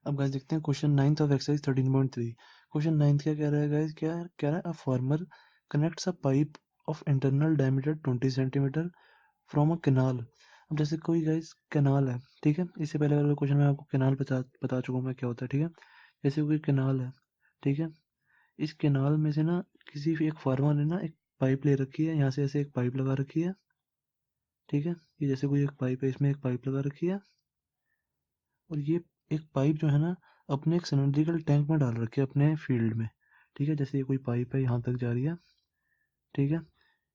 अब गाइस देखते हैं question 9th of exercise 13.3। Question 9th क्या कह रहा है गाइस, क्या कह रहा है, a farmer connects a pipe of internal diameter 20 centimetre from a canal. अब जैसे कोई गाइस कैनाल है, ठीक है, इससे पहले वाले क्वेश्चन में आपको कैनाल बता चुका हूँ मैं क्या होता है, ठीक है। जैसे कोई कैनाल है, ठीक है, इस कैनाल में से ना किसी भी एक फार्मर ने ना एक पाइप ले रखी है, यहाँ से ऐसे एक पाइप लगा रखी है, ठीक है। ये जैसे कोई एक पाइप है, इसमें एक पाइप लगा रखी है, और ये एक पाइप जो है ना अपने एक सिलेंड्रिकल टैंक में डाल रखी है अपने फील्ड में, ठीक है। जैसे ये कोई पाइप है, यहाँ तक जा रही है, ठीक है।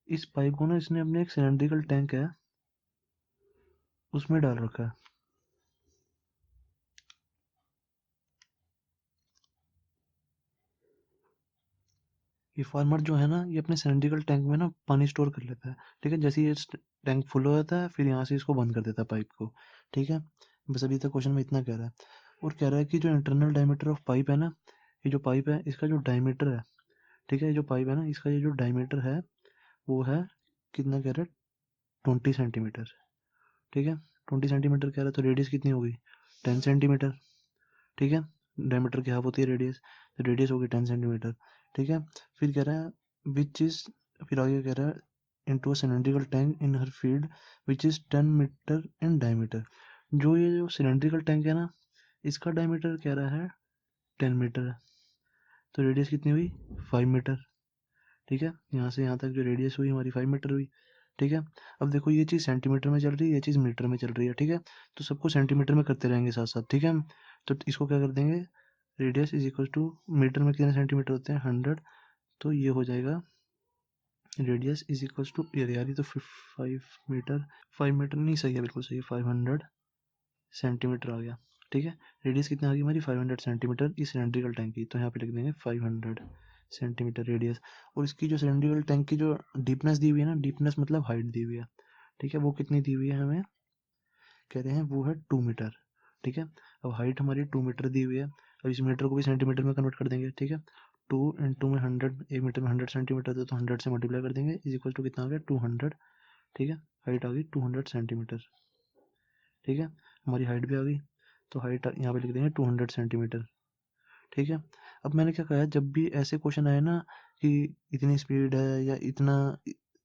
इस पाइप को ना इसने अपने एक सिलेंड्रिकल टैंक है उसमें डाल रखा है। ये फार्मर जो है ना ये अपने सिलेंड्रिकल टैंक में ना पानी स्टोर कर लेता है, ठीक है। जैसे ये टैंक फुल हो जाता है, फिर यहाँ से इसको बंद कर देता है पाइप को, ठीक है। बस अभी तक क्वेश्चन में इतना कह रहा है। और कह रहा है कि जो इंटरनल डायमीटर ऑफ पाइप है ना, ये जो पाइप है इसका जो डायमीटर है, ठीक है, ये जो पाइप है ना इसका ये जो डायमीटर है वो है कितना, कह रहा है 20 सेंटीमीटर, ठीक है। 20 सेंटीमीटर कह रहा है, तो रेडियस कितनी होगी 10 सेंटीमीटर, ठीक है। डायमीटर की हाफ होती है रेडियस, तो रेडियस होगी 10 सेंटीमीटर, ठीक है। फिर कह रहा है विच इज, फिर आगे कह रहा है into a cylindrical tank in her field which is 10 metre in diameter. जो ये जो सिलेंड्रिकल टैंक है ना इसका डायमीटर कह रहा है 10 मीटर है, तो रेडियस कितनी हुई 5 मीटर, ठीक है। यहाँ से यहाँ तक जो रेडियस हुई हमारी 5 मीटर हुई, ठीक है। अब देखो ये चीज़ सेंटीमीटर में चल रही है, ये चीज़ मीटर में चल रही है, ठीक है। तो सबको सेंटीमीटर में करते रहेंगे साथ साथ, ठीक है। तो इसको क्या कर देंगे, radius is equal to metre में कितने सेंटीमीटर होते हैं 100, तो ये हो जाएगा रेडियस इज इक्वल टू यार ये तो 5 मीटर, 5 मीटर नहीं सही है, बिल्कुल सही है, 500 सेंटीमीटर आ गया, ठीक है। रेडियस कितना आ गई हमारी 500 सेंटीमीटर इस सिलेंड्रिकल टैंक की, तो यहाँ पे लिख देंगे 500 सेंटीमीटर रेडियस। और इसकी जो सिलेंड्रिकल टैंक की जो डीपनेस दी हुई है ना, डीपनेस मतलब हाइट दी हुई है, ठीक है, वो कितनी दी हुई है हमें, कह रहे हैं वो है 2 मीटर, ठीक है। अब हाइट हमारी 2 मीटर दी हुई है, अब इस मीटर को भी सेंटीमीटर में कन्वर्ट कर देंगे, ठीक है। 2 में 100, 1 मीटर में 100 सेंटीमीटर था, तो 100 से मल्टीप्लाई कर देंगे, इज इक्वल टू कितना आ गया 200, ठीक है। हाइट आ गई 200 सेंटीमीटर, ठीक है। हमारी हाइट भी आ गई, तो हाइट यहाँ पे लिख देंगे 200 सेंटीमीटर, ठीक है। अब मैंने क्या कहा है, जब भी ऐसे क्वेश्चन आए ना कि इतनी स्पीड है या इतना,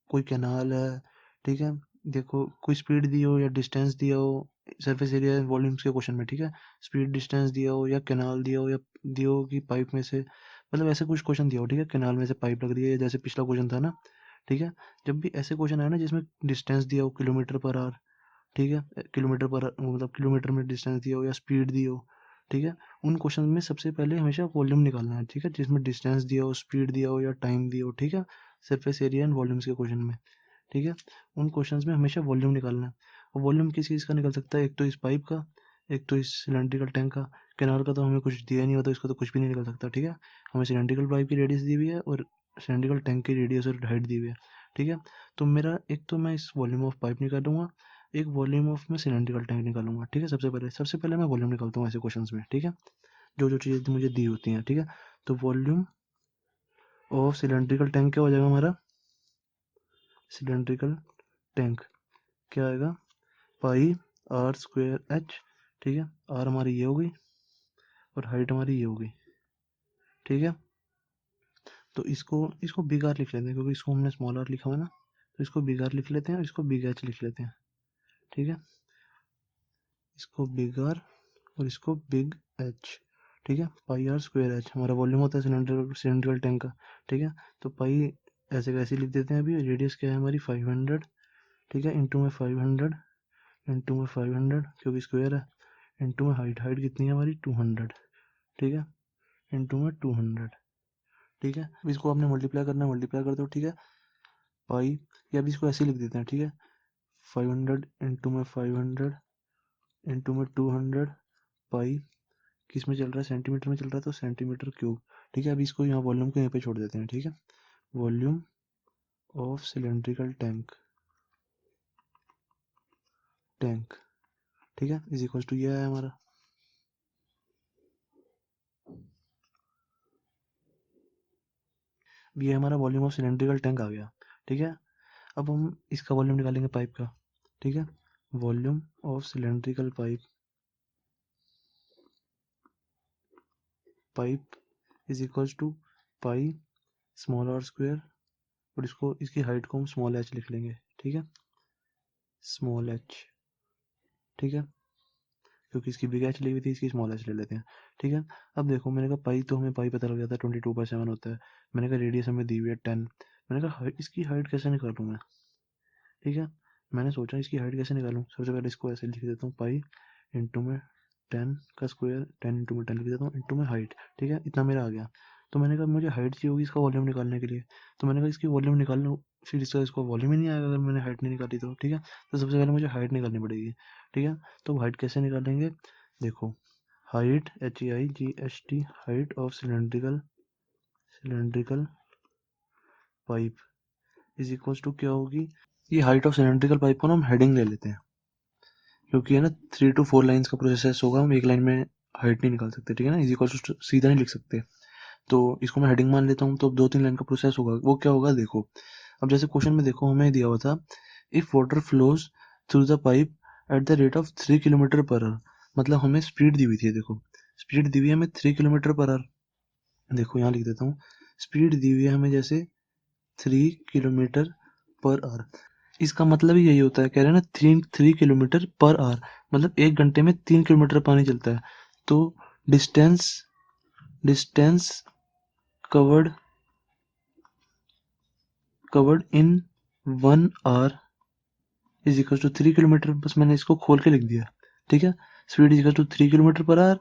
कोई कैनाल है, ठीक है, देखो कोई स्पीड दी हो या डिस्टेंस दिया हो, सरफेस एरिया वॉल्यूम्स के क्वेश्चन में, ठीक है, स्पीड डिस्टेंस दिया हो या कैनाल दिया हो या दिया हो कि पाइप में से, मतलब ऐसे कुछ क्वेश्चन दिया हो, ठीक है, कैनाल में से पाइप लग रही है जैसे पिछला क्वेश्चन था ना, ठीक है। जब भी ऐसे क्वेश्चन आए ना जिसमें डिस्टेंस दिया हो किलोमीटर पर आवर, ठीक है, किलोमीटर पर मतलब किलोमीटर में डिस्टेंस दिया हो या स्पीड दी हो, ठीक है, उन क्वेश्चन में सबसे पहले हमेशा वॉल्यूम निकालना है, ठीक है, जिसमें डिस्टेंस दिया हो, स्पीड दिया हो या टाइम दिया हो, ठीक है, सरफेस एरिया एंड वॉल्यूम्स के क्वेश्चन में, ठीक है। उन क्वेश्चंस में हमेशा वॉल्यूम निकालना है। और वॉल्यूम किस चीज़ का निकल सकता है, एक तो इस पाइप का, एक तो इस सिलेंड्रिकल टैंक का। कैनाल का तो हमें कुछ दिया नहीं होता, इसको तो कुछ भी नहीं निकल सकता, ठीक है। हमें सिलेंड्रिकल पाइप की रेडियस दी हुई है और सिलेंड्रिकल टैंक की रेडियस और हाइट दी हुई है, ठीक है। तो मेरा एक तो मैं इस वॉल्यूम ऑफ पाइप निकालूंगा, एक वॉल्यूम ऑफ मैं सिलेंड्रिकल टैंक निकालूंगा, ठीक है। सबसे पहले मैं वॉल्यूम निकालता हूँ ऐसे क्वेश्चंस में, ठीक है, जो जो चीज़ें मुझे दी होती हैं, ठीक है। तो वॉल्यूम ऑफ सिलेंड्रिकल टैंक क्या हो जाएगा हमारा, सिलेंड्रिकल टैंक क्या आएगा, पाई आर स्क्वेयर एच, ठीक है। आर हमारी ये हो गई और हाइट हमारी ये हो गई, ठीक है। तो इसको इसको बिग आर लिख लेते हैं क्योंकि इसको हमने स्मॉल आर लिखा हुआ है ना, तो इसको बिग आर लिख लेते हैं और इसको बिग एच लिख लेते हैं, ठीक है। इसको बिग आर और इसको बिग एच, ठीक है। पाई आर स्क्वेयर एच हमारा वॉल्यूम होता है सिलेंड्रिकल टैंक का, ठीक है। तो पाई ऐसे कैसे लिख देते हैं, अभी रेडियस क्या है हमारी 500, ठीक है, इंटू में 500, इंटू में 500 क्योंकि स्क्वायर है, इंटू में हाइट, हाइट कितनी है हमारी 200, ठीक है, इंटू में 200, ठीक है। अब इसको आपने मल्टीप्लाई करना है, मल्टीप्लाई कर दो, ठीक है। पाई, या अब इसको ऐसे लिख देते हैं, ठीक है, 500 इंटू में 500 इंटू में 200 पाई, किस में चल रहा है, सेंटीमीटर में चल रहा है, तो सेंटीमीटर क्यूब, ठीक है। अब इसको यहाँ वॉल्यूम को यहाँ पे छोड़ देते हैं, ठीक है। वॉल्यूम ऑफ सिलेंड्रिकल टैंक, ठीक है, इज इक्वल टू ये है हमारा, ये हमारा वॉल्यूम ऑफ सिलेंड्रिकल टैंक आ गया, ठीक है। अब हम इसका वॉल्यूम निकालेंगे पाइप का, ठीक है। Volume of cylindrical pipe pipe is equals to pi small R square, और इसको इसकी हाइट को हम स्मॉल एच लिख लेंगे, ठीक है, स्मॉल एच, ठीक है, क्योंकि इसकी बिग एच ली हुई थी, इसकी स्मॉल एच ले लेते हैं, ठीक है। अब देखो मैंने कहा पाई, तो हमें पाई पता लग जाता है 22/7 होता है। मैंने कहा रेडियस हमें दी हुई है 10। मैंने कहा इसकी हाइट कैसे निकालूँ मैं, ठीक है। मैंने सोचा इसकी हाइट कैसे निकालूँ, सबसे पहले इसको ऐसे लिख देता हूँ, पाई इंटू में 10 का स्क्वायर, 10 इंटू में 10 लिख देता हूँ, इंटू में हाइट, ठीक है, इतना मेरा आ गया। तो मैंने कहा मुझे हाइट चाहिए होगी इसका वॉल्यूम निकालने के लिए, तो मैंने कहा इसकी वॉल्यूम निकाल लूँ, फिर इसको वॉल्यूम ही नहीं आएगा अगर मैंने हाइट नहीं निकाली तो, ठीक है। तो सबसे पहले मुझे हाइट निकालनी पड़ेगी, ठीक है। तो हाइट कैसे निकालेंगे, देखो height HEIGHT, height of cylindrical pipe is equals to क्या होगी, ये हाइट ऑफ सिलेंड्रिकल पाइप को ना हम हेडिंग ले लेते हैं, क्योंकि है ना 3 to 4 लाइंस का प्रोसेस होगा, हम एक लाइन में हाइट नहीं निकाल सकते, ठीक है ना, इज इक्वल्स टू सीधा नहीं लिख सकते, तो इसको मैं हेडिंग मान लेता हूँ। तो 2-3 लाइन का प्रोसेस होगा, वो क्या होगा देखो, अब जैसे क्वेश्चन में देखो हमें दिया हुआ था, if water flows through the pipe at the rate of 3 kilometre per our, मतलब हमें स्पीड दी हुई थी, देखो स्पीड दी हुई है हमें 3 किलोमीटर पर आवर, देखो यहाँ लिख देता हूँ, स्पीड दी हुई है हमें जैसे 3 किलोमीटर पर आवर, इसका मतलब ही यही होता है, कह रहे हैं ना 3 किलोमीटर पर आवर, मतलब 1 घंटे में 3 किलोमीटर पानी चलता है। तो distance distance covered covered in 1 hour is equal to 3 kilometre, बस मैंने इसको खोल के लिख दिया, ठीक है। Speed is equal to 3 kilometre per hour,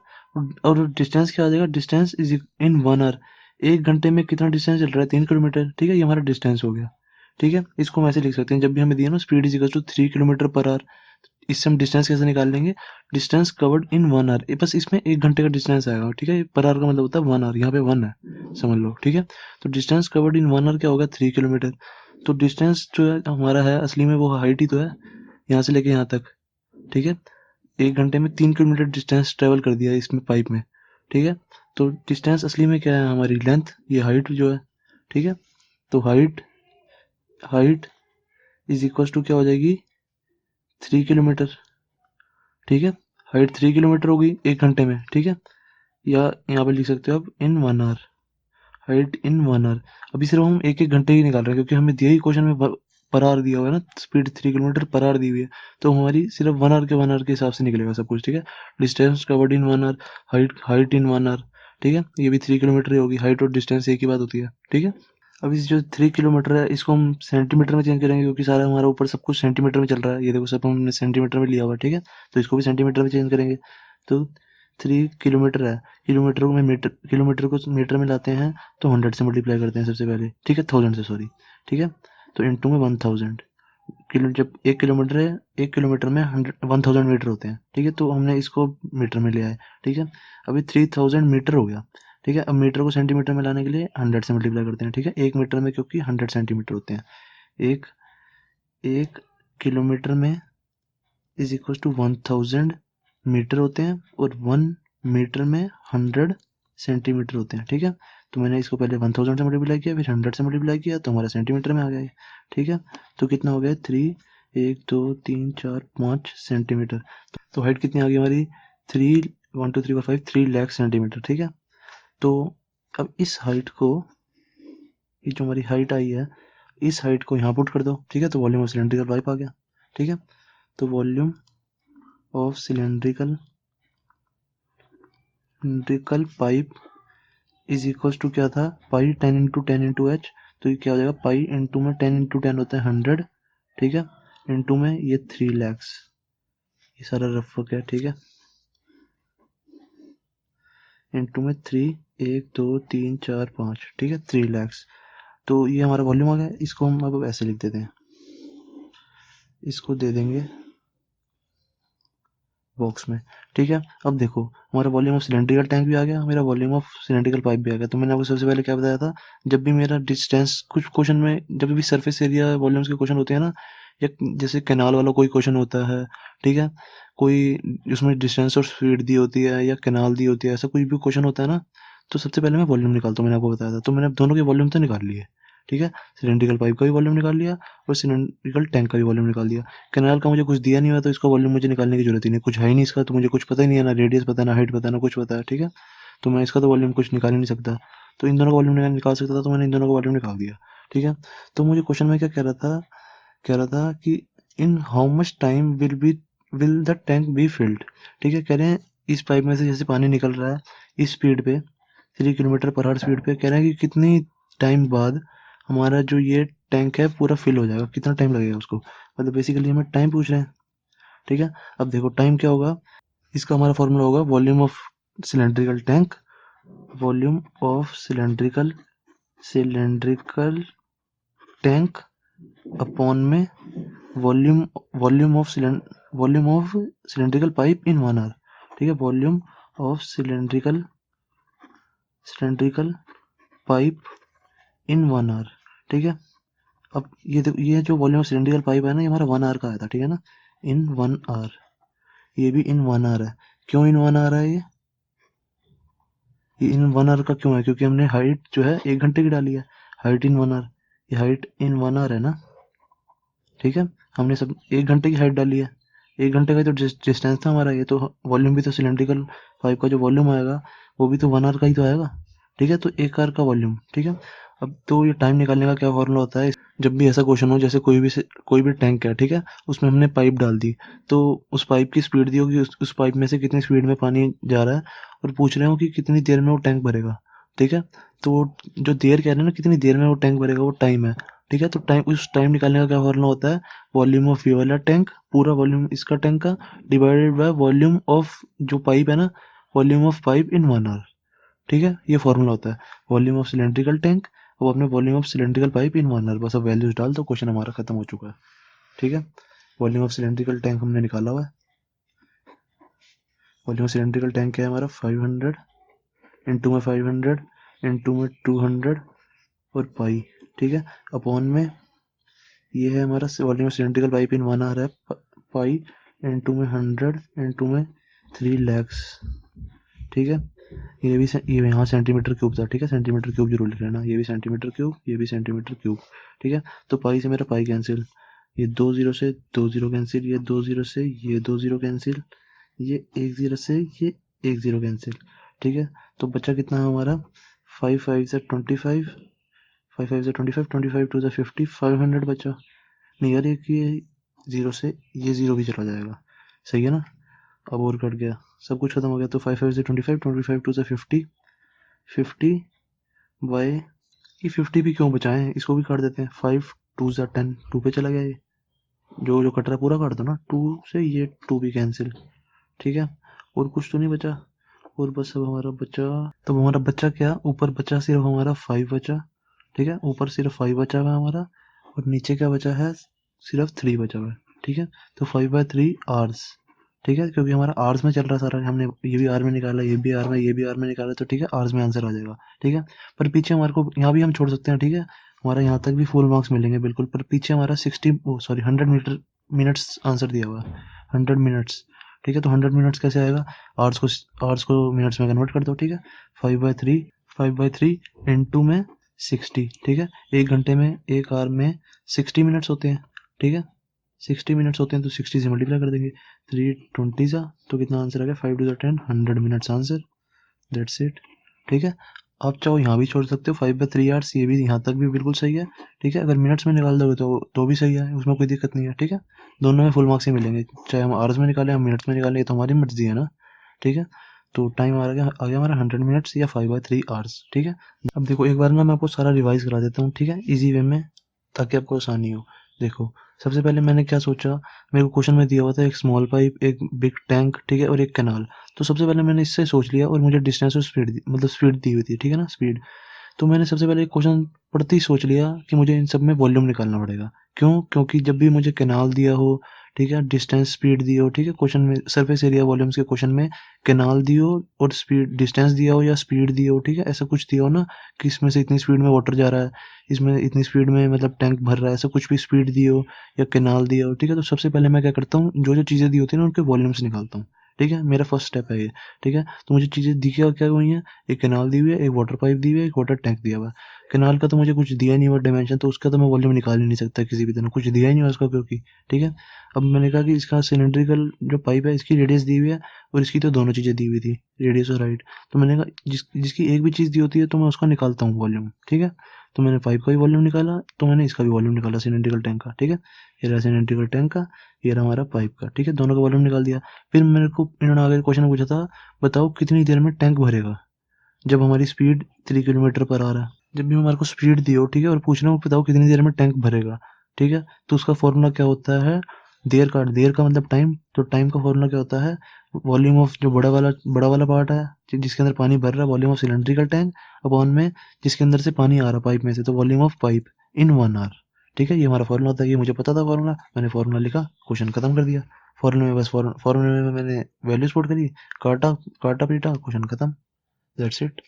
और डिस्टेंस क्या आ जाएगा, डिस्टेंस इज इन 1 आवर, 1 घंटे में कितना डिस्टेंस चल रहा है, 3 किलोमीटर, ठीक है, ये हमारा डिस्टेंस हो गया, ठीक है। इसको हम ऐसे लिख सकते हैं, जब भी हमें दिया ना speed is equal to 3 kilometre per hour, इससे हम डिस्टेंस कैसे निकाल लेंगे, डिस्टेंस कवर्ड इन 1 आवर, बस इसमें 1 घंटे का डिस्टेंस आएगा, ठीक है, पर आवर का मतलब होता है 1 आवर, यहाँ पे 1 है, समझ लो, ठीक है। तो डिस्टेंस कवर्ड इन 1 आवर क्या होगा, 3 किलोमीटर। तो डिस्टेंस जो है हमारा है असली में, वो हाइट ही तो है, यहाँ से लेके यहाँ तक, ठीक है। 1 घंटे में 3 किलोमीटर डिस्टेंस ट्रेवल कर दिया इसमें पाइप में, ठीक है। तो डिस्टेंस असली में क्या है, हमारी लेंथ, ये हाइट जो है, ठीक है। तो height height is equal to क्या हो जाएगी, 3 किलोमीटर, ठीक है। हाइट 3 किलोमीटर होगी 1 घंटे में, ठीक है, या यहाँ पे लिख सकते हो आप इन 1 आवर, हाइट इन 1 आवर। अभी सिर्फ हम एक एक घंटे ही निकाल रहे हैं, क्योंकि हमें दिया ही क्वेश्चन में पर आवर दिया हुआ है ना, स्पीड 3 किलोमीटर पर आवर दी हुई है, तो हमारी सिर्फ 1 आवर के हिसाब से निकलेगा सब कुछ, ठीक है। Distance covered in 1 hour, height in 1 hour, ठीक है, ये भी 3 किलोमीटर ही होगी, हाइट और डिस्टेंस एक ही बात होती है, ठीक है। अब इस जो 3 किलोमीटर है इसको हम सेंटीमीटर में चेंज करेंगे, क्योंकि सारा हमारा ऊपर सब कुछ सेंटीमीटर में चल रहा है, ये देखो सब हमने सेंटीमीटर में लिया हुआ है, ठीक है। तो इसको भी सेंटीमीटर में चेंज करेंगे, तो 3 किलोमीटर है, किलोमीटर को मीटर में लाते हैं, तो 100 से मल्टीप्लाई करते हैं सबसे पहले, ठीक है, 1000 से, सॉरी, ठीक है। तो इंटू में 1000, जब 1 किलोमीटर है, 1 किलोमीटर में 1000 मीटर होते हैं, ठीक है, तो हमने इसको मीटर में लिया है, ठीक है। अभी 3000 मीटर हो गया, ठीक है। अब मीटर को सेंटीमीटर में लाने के लिए 100 से मल्टीप्लाई करते हैं, ठीक है, 1 मीटर में, क्योंकि 100 सेंटीमीटर होते हैं, एक एक किलोमीटर में इज इक्वल टू 1000 मीटर होते हैं, और 1 मीटर में 100 सेंटीमीटर होते हैं, ठीक है। तो मैंने इसको पहले 1000 से मल्टीप्लाई किया, फिर 100 से मल्टीप्लाई किया, तो हमारा सेंटीमीटर में आ गया ये, ठीक है। तो कितना हो गया, 1 2 3 4 5 सेंटीमीटर। तो हाइट कितनी आ गई हमारी, 3 लाख सेंटीमीटर, ठीक है। तो अब इस हाइट को, ये जो हमारी हाइट आई है, इस हाइट को यहाँ पुट कर दो, ठीक है, तो वॉल्यूम ऑफ सिलेंड्रिकल पाइप आ गया, ठीक है। तो volume of cylindrical pipe is equal to क्या था, पाई 10 × 10 × h, तो ये क्या हो जाएगा, पाई इंटू में 10 × 10 होता है 100, ठीक है, इंटू में ये 3 लैक्स, ये सारा रफ हो गया, ठीक है, इंटू में 3, 1 2 3 4 5, ठीक है, 3 लैक्स। तो ये हमारा वॉल्यूम आ गया, इसको हम अब ऐसे लिख देते हैं, इसको दे देंगे बॉक्स में, ठीक है। अब देखो हमारा वॉल्यूम ऑफ सिलेंड्रिकल टैंक भी आ गया, मेरा वॉल्यूम ऑफ सिलेंड्रिकल पाइप भी आ गया। तो मैंने आपको सबसे पहले क्या बताया था, जब भी मेरा डिस्टेंस, कुछ क्वेश्चन में जब भी सरफेस एरिया वॉल्यूम्स के क्वेश्चन होते हैं ना, या जैसे कैनाल वाला कोई क्वेश्चन होता है, ठीक है, कोई उसमें डिस्टेंस और स्पीड दी होती है, या कैनाल दी होती है, ऐसा कोई भी क्वेश्चन होता है ना, तो सबसे पहले मैं वॉल्यूम निकालता हूँ, मैंने आपको बताया था। तो मैंने दोनों के वॉल्यूम तो निकाल लिए, ठीक है, सिलेंड्रिकल पाइप का भी वॉल्यूम निकाल लिया, और सिलेंड्रिकल टैंक का भी वॉल्यूम निकाल दिया। कैनाल का मुझे कुछ दिया नहीं हुआ, तो इसका वॉल्यूम मुझे निकालने की जरूरत ही नहीं, कुछ है ही नहीं इसका, तो मुझे कुछ पता ही नहीं है, ना रेडियस पता है, ना हाइट पता है, ना कुछ पता है, ठीक है। तो मैं इसका तो वॉल्यूम कुछ निकाल ही नहीं सकता, तो इन दोनों का वॉल्यूम निकाल सकता था, तो मैंने इन दोनों का वॉल्यूम निकाल दिया। ठीक है, तो मुझे क्वेश्चन में क्या कह रहा था कि in how much time will the tank be filled. ठीक है, कह रहे हैं इस पाइप में से जैसे पानी निकल रहा है इस स्पीड पे 3 किलोमीटर पर आवर स्पीड पे, कह रहे हैं कि कितनी टाइम बाद हमारा जो ये टैंक है पूरा फिल हो जाएगा, कितना टाइम लगेगा उसको, मतलब बेसिकली हमें टाइम पूछ रहे हैं। ठीक है, अब देखो टाइम क्या होगा, इसका हमारा फॉर्मूला होगा volume of cylindrical tank, volume of cylindrical tank upon में volume volume of cylindrical pipe in 1 hour. ठीक है, volume of cylindrical pipe in 1 hour. ठीक है, अब ये जो वॉल्यूम ऑफ सिलेंड्रिकल पाइप है ना, ये हमारा 1 आवर का आया था। ठीक है ना, इन 1 आवर, ये भी इन 1 आवर है। क्यों इन 1 आवर है ये इन 1 आवर का क्यों है, क्योंकि हमने हाइट जो है 1 घंटे की डाली है, हाइट इन 1 आवर, ये हाइट इन 1 आवर है ना। ठीक है, हमने सब 1 घंटे की हाइट डाली है, 1 घंटे का तो डिस्टेंस था हमारा, ये तो वॉल्यूम भी तो सिलेंड्रिकल पाइप का जो वॉल्यूम आएगा वो भी तो 1 आवर का ही तो आएगा। ठीक है, तो 1 आवर का वॉल्यूम। ठीक है, अब तो ये टाइम निकालने का क्या फॉर्मूला होता है, जब भी ऐसा क्वेश्चन हो, जैसे कोई भी टैंक है, ठीक है, उसमें हमने पाइप डाल दी, तो उस पाइप की स्पीड दी होगी, उस पाइप में से कितनी स्पीड में पानी जा रहा है, और पूछ रहे हो कि कितनी देर में वो टैंक भरेगा। ठीक है, तो जो देर कह रहे हैं ना, कितनी देर में वो टैंक भरेगा, वो टाइम है। ठीक है, तो उस टाइम निकालने का क्या फॉर्मूला होता है, वॉल्यूम ऑफ ये वाला टैंक, पूरा वॉल्यूम इसका टैंक का, डिवाइडेड बाय वॉल्यूम ऑफ जो पाइप है ना, volume of pipe in 1 hour. ठीक है, ये फॉर्मूला होता है वॉल्यूम ऑफ सिलेंड्रिकल टैंक, अब अपने volume of cylindrical pipe in 1 hour, बस अब वैल्यूज डाल तो क्वेश्चन हमारा खत्म हो चुका है। ठीक है, वॉल्यूम ऑफ सिलेंड्रिकल टैंक हमने निकाला हुआ है, वॉल्यूम ऑफ सिलेंड्रिकल टैंक क्या है हमारा 500 इंटू में 500 इंटू में 200 और पाई। ठीक है, अपॉन में ये है हमारा volume of cylindrical pipe in 1 hour है, पाई इंटू में 100 इंटू में 3 लैक्स। ठीक है, ये यहाँ सेंटीमीटर क्यूब था। ठीक है, सेंटीमीटर क्यूब जरूर लिख लेना, ये भी सेंटीमीटर क्यूब, ये भी सेंटीमीटर क्यूब। ठीक है, तो पाई से मेरा पाई कैंसिल, ये 2 0 से 2 0 कैंसिल, ये 2 0 से ये 2 0 कैंसिल, ये 1 0 से ये 1 0 कैंसिल। ठीक है, तो बचा कितना है हमारा 5 5 से 25, 5 5 से 25, 25 टू 50, 500 बचा। नहीं यार, ये 0 से ये 0 भी चला जाएगा, सही है ना। अब और कट गया, सब कुछ खत्म हो गया, तो 5 5 से 25, 25 टू 50, 50 बाय ये 50 भी क्यों बचाएं, इसको भी काट देते हैं, 5 2 ज़ा 10, 2 पे चला गया ये, जो जो कट रहा है पूरा काट दो ना, 2 से ये 2 भी कैंसिल। ठीक है, और कुछ तो नहीं बचा, और बस अब हमारा बचा, तब हमारा बचा क्या, ऊपर बचा सिर्फ हमारा 5 बचा। ठीक है, ऊपर सिर्फ 5 बचा हुआ है हमारा, और नीचे क्या बचा है, सिर्फ 3 बचा हुआ है। ठीक है, तो 5/3 आवर्स। ठीक है, क्योंकि हमारा आवर्स में चल रहा सारा, हमने ये भी आर में निकाला, ये भी आर में, ये भी आर में निकाला, तो ठीक है आवर्स में आंसर आ जाएगा। ठीक है, पर पीछे हमारे को यहाँ भी हम छोड़ सकते हैं। ठीक है, हमारा यहाँ तक भी फुल मार्क्स मिलेंगे बिल्कुल, पर पीछे हमारा 100 मिनट्स आंसर दिया हुआ है, 100 मिनट्स। ठीक है, तो 100 मिनट्स कैसे आएगा, आवर्स को मिनट्स में कन्वर्ट कर दो। ठीक है, 5/3 इंटू में 60। ठीक है, 1 घंटे में 1 आवर में 60 मिनट्स होते हैं। ठीक है, 60 मिनट्स होते हैं, तो 60 से मल्टीप्लाई कर देंगे, 3 20 तो कितना आंसर आ गया, 5 2 10, 100 मिनट्स आंसर, दैट्स इट। ठीक है, आप चाहो यहाँ भी छोड़ सकते हो, 5/3 आवर्स, ये भी यहाँ तक भी बिल्कुल सही है। ठीक है, अगर मिनट्स में निकाल दोगे तो भी सही है, उसमें कोई दिक्कत नहीं है। ठीक है, दोनों में फुल मार्क्स ही मिलेंगे, चाहे हम आवर्स में निकालें, हम मिनट्स में निकालें, ये तो हमारी मर्जी है ना। ठीक है, तो टाइम आ गया हमारा 100 मिनट्स या 5/3 आवर्स। ठीक है, अब देखो एक बार ना मैं आपको सारा रिवाइज करा देता हूँ, ठीक है, इजी वे में, ताकि आपको आसानी हो। देखो सबसे पहले मैंने क्या सोचा, मेरे को क्वेश्चन में दिया हुआ था एक स्मॉल पाइप, एक बिग टैंक, ठीक है, और एक कैनाल। तो सबसे पहले मैंने इससे सोच लिया, और मुझे डिस्टेंस और स्पीड मतलब स्पीड दी हुई थी। ठीक है ना, स्पीड, तो मैंने सबसे पहले क्वेश्चन पढ़ते ही सोच लिया कि मुझे इन सब में वॉल्यूम निकालना पड़ेगा। क्यों, क्योंकि जब भी मुझे कैनाल दिया हो, ठीक है, डिस्टेंस स्पीड दी हो, ठीक है, क्वेश्चन में सरफेस एरिया वॉल्यूम्स के क्वेश्चन में कैनाल दी हो और स्पीड डिस्टेंस दिया हो या स्पीड दी हो, ठीक है, ऐसा कुछ दिया हो ना, कि इसमें से इतनी स्पीड में वाटर जा रहा है, इसमें इतनी स्पीड में मतलब टैंक भर रहा है, ऐसा कुछ भी स्पीड दी हो या कैनाल दिया हो। ठीक है, तो सबसे पहले मैं क्या करता हूँ, जो जो चीज़ें दी होती है ना, उनके वॉल्यूम्स निकालता हूँ। ठीक है, मेरा फर्स्ट स्टेप है ये। ठीक है, तो मुझे चीज़ें दी क्या हुई हैं, एक कैनाल दी हुई है, एक वाटर पाइप दी हुई है, एक वाटर टैंक दिया हुआ है। कैनाल का तो मुझे कुछ दिया नहीं हुआ डायमेंशन, तो उसका तो मैं वॉल्यूम निकाल ही नहीं सकता किसी भी तरह, कुछ दिया ही नहीं हुआ उसका क्योंकि। ठीक है, अब मैंने कहा कि इसका सिलेंड्रिकल जो पाइप है इसकी रेडियस दी हुई है और इसकी तो दोनों चीज़ें दी हुई थी, रेडियस और हाइट। तो मैंने कहा जिसकी एक भी चीज़ दी होती है तो मैं उसका निकालता हूँ वॉल्यूम। ठीक है, तो मैंने पाइप का भी वॉल्यूम निकाला, तो मैंने इसका भी वॉल्यूम निकाला सिलेंड्रिकल टैंक का। ठीक है, ये रहा सिलेंड्रिकल टैंक का, ये रहा हमारा पाइप का। ठीक है, दोनों का वॉल्यूम निकाल दिया। फिर मेरे को इन्होंने आगे क्वेश्चन पूछा था, बताओ कितनी देर में टैंक भरेगा जब हमारी स्पीड 3 किलोमीटर पर आ रहा है। जब भी हमारे को स्पीड दी हो, ठीक है, और पूछना हो बताओ कितनी देर में टैंक भरेगा। ठीक है, तो उसका फॉर्मूला क्या होता है, देर का मतलब टाइम, तो टाइम का फॉर्मूला क्या होता है, वॉल्यूम ऑफ जो बड़ा वाला पार्ट है जिसके अंदर पानी भर रहा है, volume of cylindrical tank upon में जिसके अंदर से पानी आ रहा पाइप में से, तो volume of pipe in 1 hour. ठीक है, ये हमारा फॉर्मूला होता है, ये मुझे पता था फॉर्मूला, मैंने फॉर्मूला लिखा, क्वेश्चन खत्म कर दिया। फॉर्मूले में बस फॉर्मूले में मैंने वैल्यूज पुट करी, काटा काटा पीटा, क्वेश्चन खत्म। That's it.